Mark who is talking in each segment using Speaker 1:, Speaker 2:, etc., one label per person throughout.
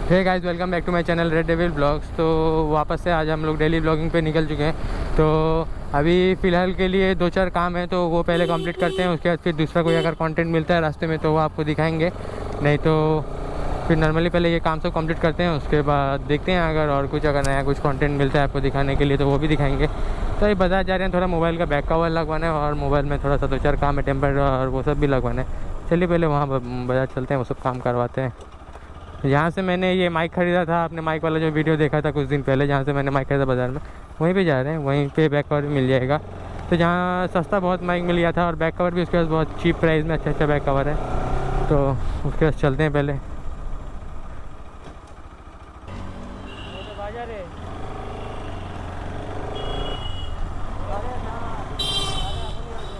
Speaker 1: Hey guys, welcome back to my channel Red Devil Blogs. तो वापस से आज हम लोग डेली ब्लॉगिंग पे निकल चुके हैं। तो अभी फ़िलहाल के लिए 2-4 काम है तो वो पहले कंप्लीट करते हैं। उसके बाद फिर दूसरा कोई अगर कंटेंट मिलता है रास्ते में तो वो आपको दिखाएंगे, नहीं तो फिर नॉर्मली पहले ये काम सब कंप्लीट करते हैं। उसके बाद देखते हैं अगर और कुछ अगर नया कुछ कंटेंट मिलता है आपको दिखाने के लिए तो वो भी दिखाएंगे। तो ये बाजार जा रहे हैं, थोड़ा मोबाइल का बैक कवर लगवाना है और मोबाइल में थोड़ा सा 2-4 काम है, टेम्पर और वो सब भी लगवाना है। चलिए पहले वहाँ बाजार चलते हैं, वो सब काम करवाते हैं। यहाँ से मैंने ये माइक ख़रीदा था, आपने माइक वाला जो वीडियो देखा था कुछ दिन पहले, जहाँ से मैंने माइक ख़रीदा बाज़ार में, वहीं पे जा रहे हैं। वहीं पे बैक कवर भी मिल जाएगा। तो जहाँ सस्ता बहुत माइक मिल गया था और बैक कवर भी उसके पास बहुत चीप प्राइस में अच्छा बैक कवर है, तो उसके पास चलते हैं पहले।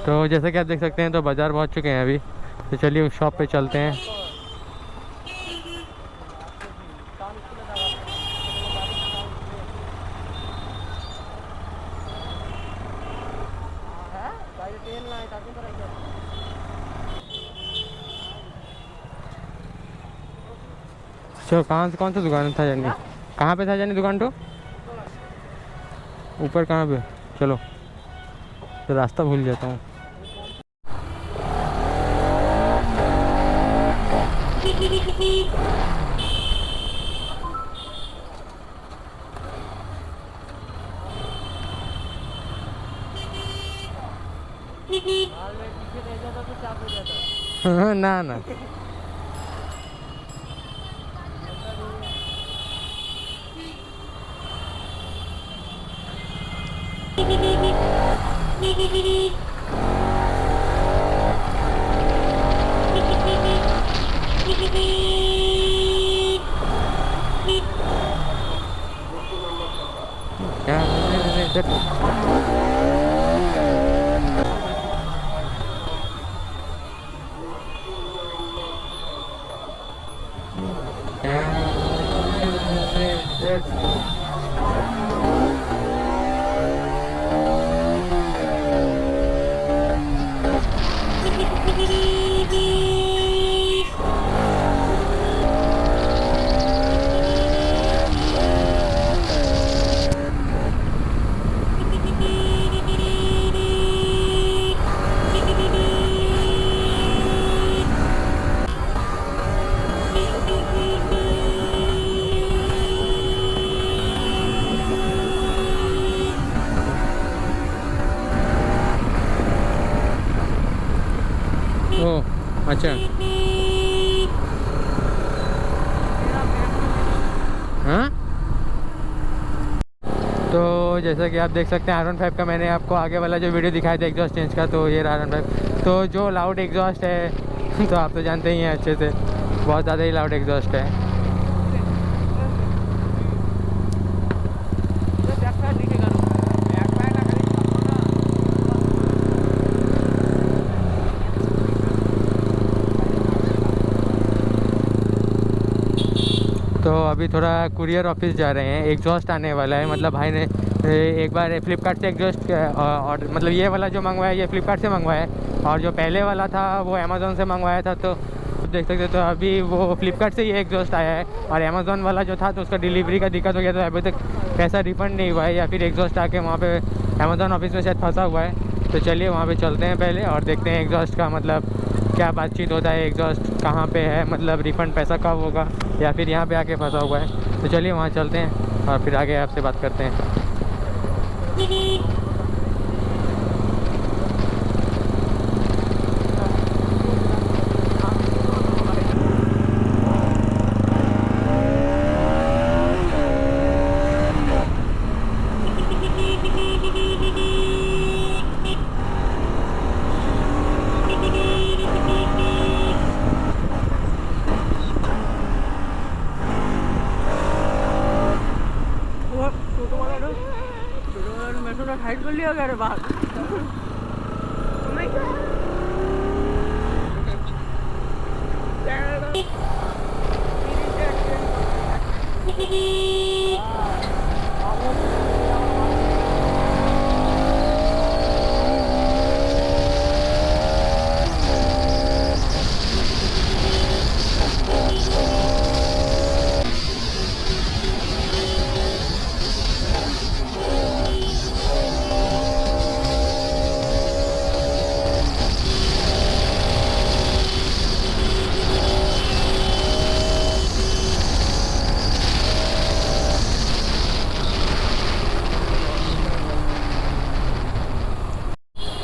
Speaker 1: तो जैसे कि आप देख सकते हैं तो बाज़ार पहुँच चुके हैं अभी। तो चलिए उस शॉप पे चलते हैं। चलो कहाँ से, कौन सा दुकान था जानी, कहाँ पे था जानी दुकान? तो ऊपर कहाँ पे? चलो तो रास्ता भूल जाता हूँ। ना ना ओ अच्छा, हाँ। तो जैसा कि आप देख सकते हैं R15 का मैंने आपको आगे वाला जो वीडियो दिखाया था एग्जॉस्ट चेंज का, तो ये R15 तो जो लाउड एग्जॉस्ट है तो आप तो जानते ही हैं अच्छे से, बहुत ज़्यादा ही लाउड एग्जॉस्ट है। तो अभी थोड़ा कुरियर ऑफिस जा रहे हैं, एग्जॉस्ट आने वाला है। मतलब भाई ने एक बार फ्लिपकार्ट से एग्जॉस्ट ऑर्डर, मतलब ये वाला जो मंगवाया ये फ्लिपकार्ट से मंगवाया है और जो पहले वाला था वो अमेज़ोन से मंगवाया था। तो देख सकते तो अभी वो फ्लिपकार्ट से ये एग्जॉस्ट आया है और अमेज़ोन वाला जो था तो उसका डिलीवरी का दिक्कत हो गया, तो अभी तक पैसा रिफंड नहीं हुआ है, या फिर एग्जॉस्ट आके वहाँ पे अमेज़ोन ऑफिस में शायद फंसा हुआ है। तो चलिए वहाँ पे चलते हैं पहले और देखते हैं एग्जॉस्ट का मतलब क्या बातचीत होता है, एग्जॉस्ट कहाँ पे है, मतलब रिफ़ंड पैसा कब होगा, या फिर यहाँ पे आके फंसा हुआ है। तो चलिए वहाँ चलते हैं और फिर आगे आपसे बात करते हैं।
Speaker 2: मैं थोड़ा हाइड कर लिया अगर बाहर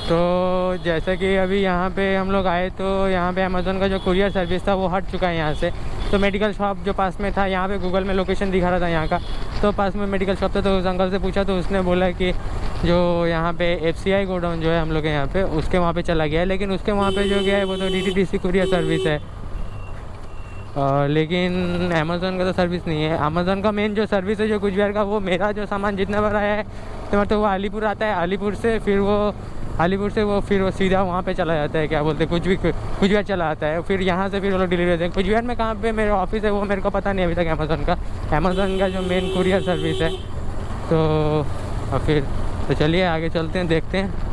Speaker 1: तो जैसे कि अभी यहाँ पे हम लोग आए तो यहाँ पे अमेज़न का जो कुरियर सर्विस था वो हट चुका है यहाँ से। तो मेडिकल शॉप जो पास में था, यहाँ पे गूगल में लोकेशन दिखा रहा था यहाँ का, तो पास में मेडिकल शॉप था। तो उस अंकल से पूछा तो उसने बोला कि जो यहाँ पे FCI गोडाउन जो है हम लोग के यहाँ पे, उसके वहाँ पे चला गया है। लेकिन उसके वहाँ पे जो गया है वो तो DTDC कुरियर सर्विस है, लेकिन अमेज़न का तो सर्विस नहीं है। अमेज़न का मेन जो सर्विस है जो कुछ बिहार का, वो मेरा जो सामान जितना बार आया है तो मतलब वो अलीपुर आता है, अलीपुर से फिर वो सीधा वहाँ पे चला जाता है, क्या बोलते हैं, कुछ बिहार चला आता है। फिर यहाँ से फिर वो लोग डिलीवरी देते हैं। कुछ बिहार में कहाँ पे मेरा ऑफिस है वो मेरे को पता नहीं अभी तक अमेज़न का जो मेन कुरियर सर्विस है। तो चलिए आगे चलते हैं, देखते हैं।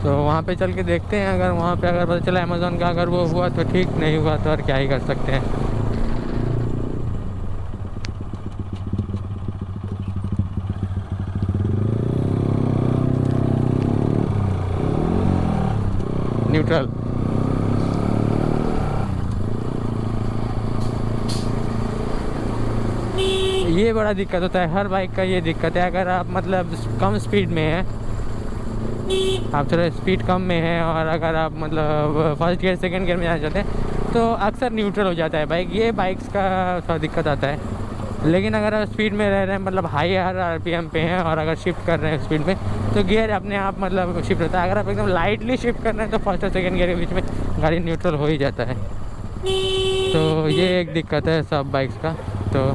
Speaker 1: तो वहाँ पे चल के देखते हैं, अगर वहाँ पे अगर पता चला अमेज़न का अगर वो हुआ तो ठीक, नहीं हुआ तो और क्या ही कर सकते हैं। न्यूट्रल ये बड़ा दिक्कत होता है, हर बाइक का ये दिक्कत है। अगर आप मतलब कम स्पीड में है, आप थोड़ा स्पीड कम में है, और अगर आप मतलब फर्स्ट गियर सेकंड गियर में जाना चाहते हैं तो अक्सर न्यूट्रल हो जाता है बाइक। ये बाइक्स का थोड़ा दिक्कत आता है। लेकिन अगर आप स्पीड में रह रहे हैं, मतलब हाई RPM पे हैं, और अगर शिफ्ट कर रहे हैं स्पीड में, तो गियर अपने आप मतलब शिफ्ट होता है। अगर आप एकदम लाइटली शिफ्ट कर रहे हैं तो फर्स्ट और सेकंड गियर के बीच में गाड़ी न्यूट्रल हो ही जाता है। तो ये एक दिक्कत है सब बाइक्स का। तो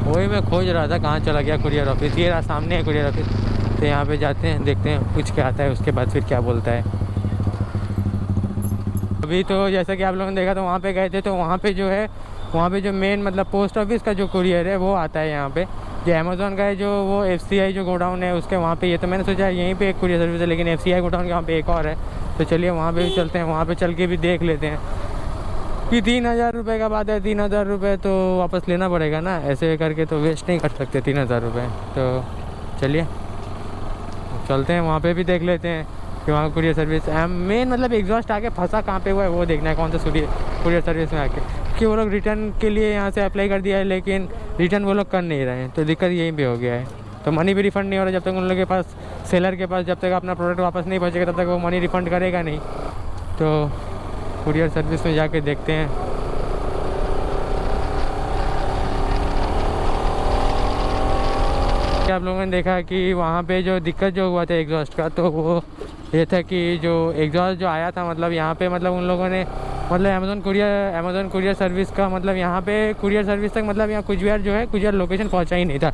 Speaker 1: वही मैं खोज रहा था कहाँ चला गया कुरियर ऑफिस। ये रहा सामने है कुरियर ऑफिस, तो यहाँ पे जाते हैं, देखते हैं कुछ क्या आता है, उसके बाद फिर क्या बोलता है। अभी तो जैसा कि आप लोगों ने देखा, तो वहाँ पे गए थे, तो वहाँ पे जो है, वहाँ पे जो मेन मतलब पोस्ट ऑफिस का जो कुरियर है वो आता है यहाँ पे। जो अमेज़न का है जो वो FCI जो गोडाउन है उसके वहाँ पे, ये तो मैंने सोचा यहीं पे एक कुरियर सर्विस है, लेकिन FCI गोडाउन के वहाँ पे एक और है। तो चलिए वहाँ पे भी चलते हैं, वहाँ पे चल के भी देख लेते हैं कि 3000 रुपये का बात है। 3000 रुपये तो वापस लेना पड़ेगा ना, ऐसे करके तो वेस्ट नहीं कर सकते 3000 रुपये। तो चलिए चलते हैं, वहाँ पे भी देख लेते हैं कि वहाँ कुरियर सर्विस मेन मतलब एग्जॉस्ट आके फंसा कहाँ पे हुआ है वो देखना है, कौन सा कुरियर सर्विस में आके। कि वो लोग रिटर्न के लिए यहाँ से अप्लाई कर दिया है, लेकिन रिटर्न वो लोग कर नहीं रहे हैं, तो दिक्कत यहीं पे हो गया है। तो मनी भी रिफ़ंड नहीं हो रहा जब तक उन लोगों के पास, सेलर के पास जब तक अपना प्रोडक्ट वापस नहीं पहुँचेगा तब तक वो मनी रिफ़ंड करेगा नहीं। तो कुरियर सर्विस में जाके देखते हैं। आप लोगों ने देखा कि वहाँ पे जो दिक्कत जो हुआ था एग्जॉस्ट का, तो वो ये था कि जो एग्जॉस्ट जो आया था, मतलब यहाँ पे मतलब उन लोगों ने मतलब अमेज़न कुरियर सर्विस का मतलब यहाँ पे कुरियर सर्विस तक मतलब यहाँ कुछ बिहार जो है, कुछ बिहार लोकेशन पहुँचा ही नहीं था।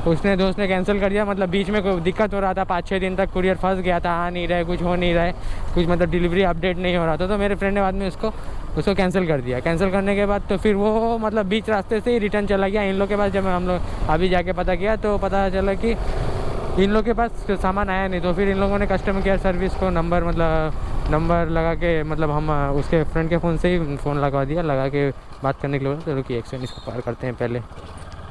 Speaker 1: उसने दोस्त ने कैंसिल कर दिया, मतलब बीच में कोई दिक्कत हो रहा था, 5-6 दिन तक कुरियर फंस गया था, आ नहीं रहा है, कुछ हो नहीं रहा है, कुछ मतलब डिलीवरी अपडेट नहीं हो रहा था। तो मेरे फ्रेंड ने बाद में उसको कैंसिल कर दिया। कैंसिल करने के बाद तो फिर वो मतलब बीच रास्ते से ही रिटर्न चला गया इन लोग के पास। जब हम लोग अभी जाके पता किया तो पता चला कि इन लोग के पास सामान आया नहीं। तो फिर इन लोगों ने कस्टमर केयर सर्विस को नंबर लगा के, मतलब हम उसके फ्रेंड के फ़ोन से ही फ़ोन लगा दिया, लगा के बात करने के लिए। तो रुकिए 100 इसको पार करते हैं पहले।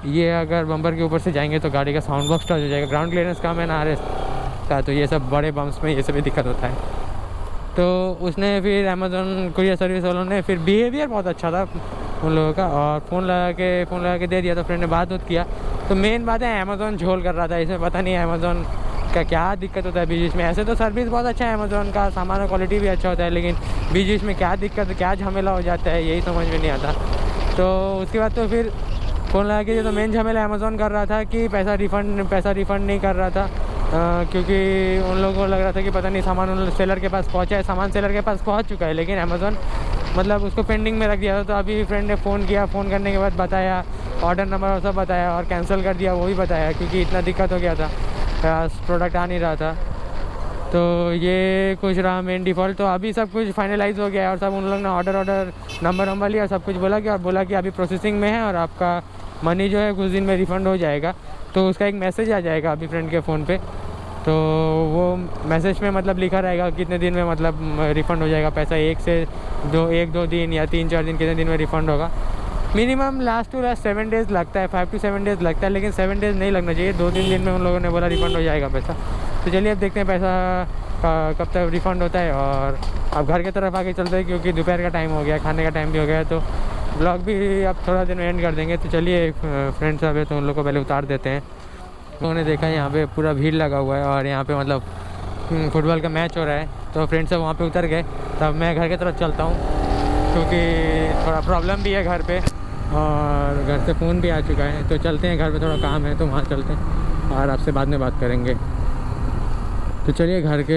Speaker 1: ये अगर बम्पर के ऊपर से जाएंगे तो गाड़ी का साउंड बॉक्स टच हो जाएगा, ग्राउंड क्लियरेंस कम है ना RS का, तो ये सब बड़े बम्प्स में ये सब भी दिक्कत होता है। तो उसने फिर अमेज़न कुरियर सर्विस वालों ने फिर बिहेवियर बहुत अच्छा था उन लोगों का, और फ़ोन लगा के दे दिया। तो फ्रेंड ने बात किया, तो मेन बात है अमेज़न झोल कर रहा था इसमें, पता नहीं अमेज़न का क्या दिक्कत होता है बीच बीच में। ऐसे तो सर्विस बहुत अच्छा है अमेज़न का, सामान और क्वालिटी भी अच्छा होता है, लेकिन बीच बीच में क्या दिक्कत, क्या झमेला हो जाता है यही समझ में नहीं आता। तो उसके बाद तो फिर फ़ोन लगा के तो मेन झमेला अमेज़न कर रहा था कि पैसा रिफ़ंड नहीं कर रहा था। क्योंकि उन लोगों को लग रहा था कि पता नहीं सामान उन सेलर के पास पहुंचा है, सामान सेलर के पास पहुंच चुका है, लेकिन अमेज़ॉन मतलब उसको पेंडिंग में रख दिया था। तो अभी फ्रेंड ने फ़ोन किया, फ़ोन करने के बाद बताया, ऑर्डर नंबर और सब बताया और कैंसिल कर दिया, वो भी बताया क्योंकि इतना दिक्कत हो गया था, प्रोडक्ट आ नहीं रहा था। तो ये कुछ रहा मेन डिफ़ॉल्ट। तो अभी सब कुछ फाइनलाइज़ हो गया है और सब उन लोग ने ऑर्डर नंबर लिया, सब कुछ बोला कि, और बोला कि अभी प्रोसेसिंग में है और आपका मनी जो है कुछ दिन में रिफ़ंड हो जाएगा। तो उसका एक मैसेज आ जाएगा अभी फ्रेंड के फ़ोन पे। तो वो मैसेज में मतलब लिखा रहेगा कितने दिन में मतलब रिफ़ंड हो जाएगा पैसा, 1 2 दिन या 3 4 दिन, कितने दिन में रिफ़ंड होगा। Minimum last to last 7 days लगता है, 5 to 7 डेज़ लगता है, लेकिन 7 डेज़ नहीं लगना चाहिए, 2-3 दिन में उन लोगों ने बोला रिफ़ंड हो जाएगा पैसा। तो चलिए अब देखते हैं पैसा कब तक रिफ़ंड होता है। और अब घर की तरफ आके चलते हैं क्योंकि दोपहर का टाइम हो गया, खाने का टाइम भी हो गया है। तो ब्लॉग भी अब थोड़ा दिन में एंड कर देंगे। तो चलिए फ्रेंड्स सब है तो उन लोग को पहले उतार देते हैं। लोगों ने देखा यहाँ पे पूरा भीड़ लगा हुआ है और यहाँ पे मतलब फुटबॉल का मैच हो रहा है। तो फ्रेंड्स सब वहाँ पे उतर गए, तब मैं घर की तरफ चलता हूँ क्योंकि थोड़ा प्रॉब्लम भी है घर पे और घर से फ़ोन भी आ चुका है। तो चलते हैं, घर पे थोड़ा काम है तो वहाँ चलते हैं और आपसे बाद में बात करेंगे। तो चलिए घर के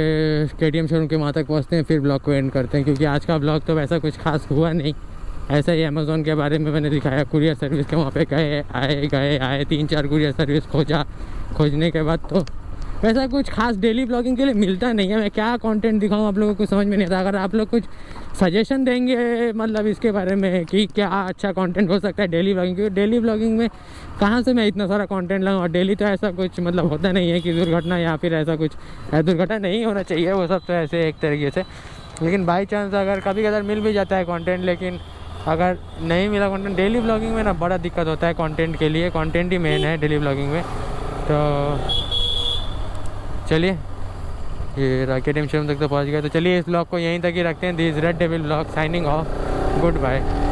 Speaker 1: KTM शोरूम के वहाँ तक पहुँचते हैं, फिर ब्लॉग को एंड करते हैं क्योंकि आज का ब्लॉग तो वैसा कुछ खास हुआ नहीं। ऐसा ही अमेज़ॉन के बारे में मैंने दिखाया, कुरियर सर्विस के वहाँ पे गए आए 3-4 कुरियर सर्विस खोजने के बाद तो वैसा कुछ खास डेली ब्लॉगिंग के लिए मिलता नहीं है। मैं क्या कंटेंट दिखाऊं आप लोगों को समझ में नहीं आता। अगर आप लोग कुछ सजेशन देंगे मतलब इसके बारे में कि क्या अच्छा कंटेंट हो सकता है डेली ब्लॉगिंग, क्योंकि डेली ब्लॉगिंग में कहाँ से मैं इतना सारा कंटेंट लाऊं। और डेली तो ऐसा कुछ मतलब होता नहीं है कि दुर्घटना या फिर ऐसा कुछ, दुर्घटना नहीं होना चाहिए वो सब तो ऐसे एक तरीके से, लेकिन बाई चांस अगर कभी कभार मिल भी जाता है कंटेंट, लेकिन अगर नहीं मिला कंटेंट डेली ब्लॉगिंग में ना बड़ा दिक्कत होता है कंटेंट के लिए। कंटेंट ही मेन है डेली ब्लॉगिंग में। तो चलिए ये KTM शोरूम तक तो पहुंच गया। तो चलिए इस ब्लॉग को यहीं तक ही रखते हैं। This Red Devil Blog signing off, good bye.